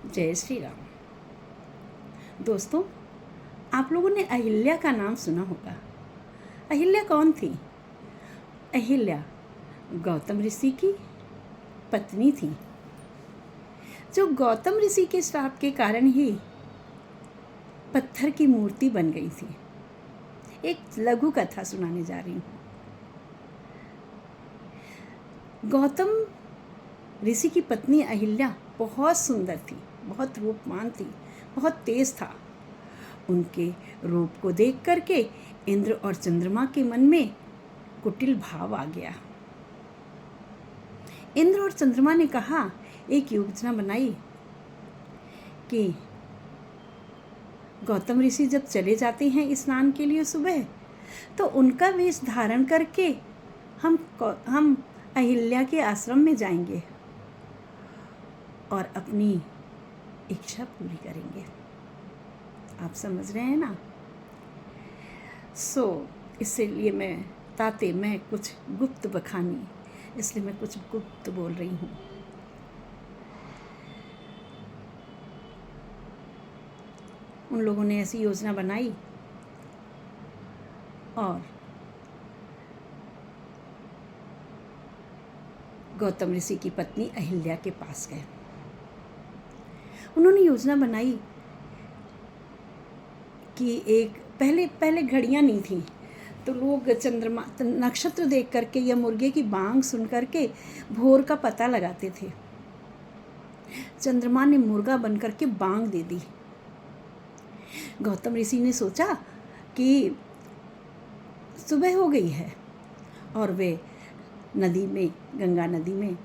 जय श्री राम। दोस्तों, आप लोगों ने अहिल्या का नाम सुना होगा। अहिल्या कौन थी? अहिल्या गौतम ऋषि की पत्नी थी, जो गौतम ऋषि के श्राप के कारण ही पत्थर की मूर्ति बन गई थी। एक लघु कथा सुनाने जा रही हूँ। गौतम ऋषि की पत्नी अहिल्या बहुत सुंदर थी, बहुत रूपवान थी, बहुत तेज था। उनके रूप को देख करके इंद्र और चंद्रमा के मन में कुटिल भाव आ गया। इंद्र और चंद्रमा ने कहा, एक योजना बनाई कि गौतम ऋषि जब चले जाते हैं स्नान के लिए सुबह, तो उनका वेश धारण करके हम अहिल्या के आश्रम में जाएंगे और अपनी इच्छा पूरी करेंगे। आप समझ रहे हैं ना? इसलिए मैं कुछ गुप्त बखानी, इसलिए मैं कुछ गुप्त बोल रही हूँ। उन लोगों ने ऐसी योजना बनाई और गौतम ऋषि की पत्नी अहिल्या के पास गए। उन्होंने योजना बनाई कि पहले घड़ियां नहीं थी, तो लोग चंद्रमा नक्षत्र देख करके या मुर्गे की बांग सुन करके भोर का पता लगाते थे। चंद्रमा ने मुर्गा बन करके बांग दे दी। गौतम ऋषि ने सोचा कि सुबह हो गई है और वे गंगा नदी में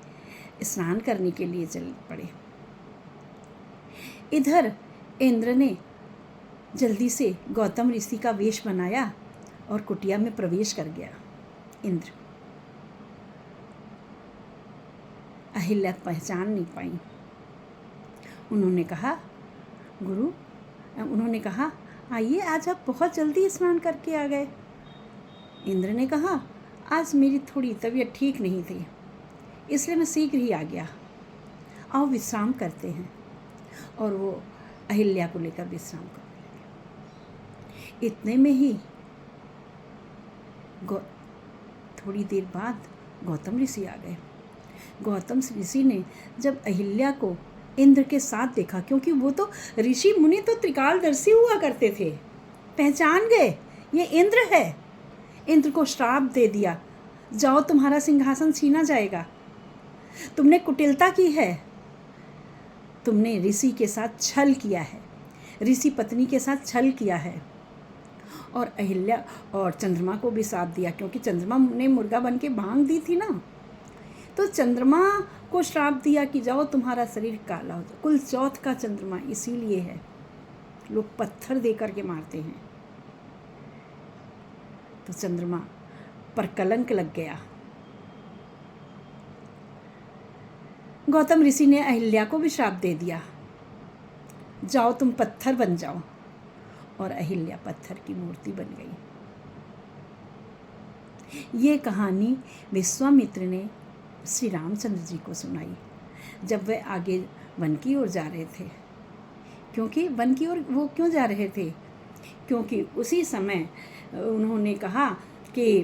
स्नान करने के लिए चल पड़े। इधर इंद्र ने जल्दी से गौतम ऋषि का वेश बनाया और कुटिया में प्रवेश कर गया। इंद्र अहिल्या पहचान नहीं पाई। उन्होंने कहा, आइए, आज आप बहुत जल्दी स्नान करके आ गए। इंद्र ने कहा, आज मेरी थोड़ी तबीयत ठीक नहीं थी, इसलिए मैं शीघ्र ही आ गया। आओ विश्राम करते हैं। और वो अहिल्या को लेकर विश्राम करने लगे। इतने में ही थोड़ी देर बाद गौतम ऋषि आ गए। गौतम ऋषि ने जब अहिल्या को इंद्र के साथ देखा, क्योंकि वो तो ऋषि मुनि तो त्रिकालदर्शी हुआ करते थे, पहचान गए ये इंद्र है। इंद्र को श्राप दे दिया, जाओ तुम्हारा सिंहासन छीना जाएगा, तुमने कुटिलता की है, तुमने ऋषि के साथ छल किया है, ऋषि पत्नी के साथ छल किया है। और अहिल्या और चंद्रमा को भी श्राप दिया, क्योंकि चंद्रमा ने मुर्गा बन के बांग दी थी ना, तो चंद्रमा को श्राप दिया कि जाओ तुम्हारा शरीर काला हो जाए। कुल चौथ का चंद्रमा इसीलिए है, लोग पत्थर दे करके मारते हैं। तो चंद्रमा पर कलंक लग गया। गौतम ऋषि ने अहिल्या को भी श्राप दे दिया, जाओ तुम पत्थर बन जाओ। और अहिल्या पत्थर की मूर्ति बन गई। ये कहानी विश्वामित्र ने श्री रामचंद्र जी को सुनाई जब वे आगे वन की ओर जा रहे थे। क्योंकि वन की ओर वो क्यों जा रहे थे? क्योंकि उसी समय उन्होंने कहा कि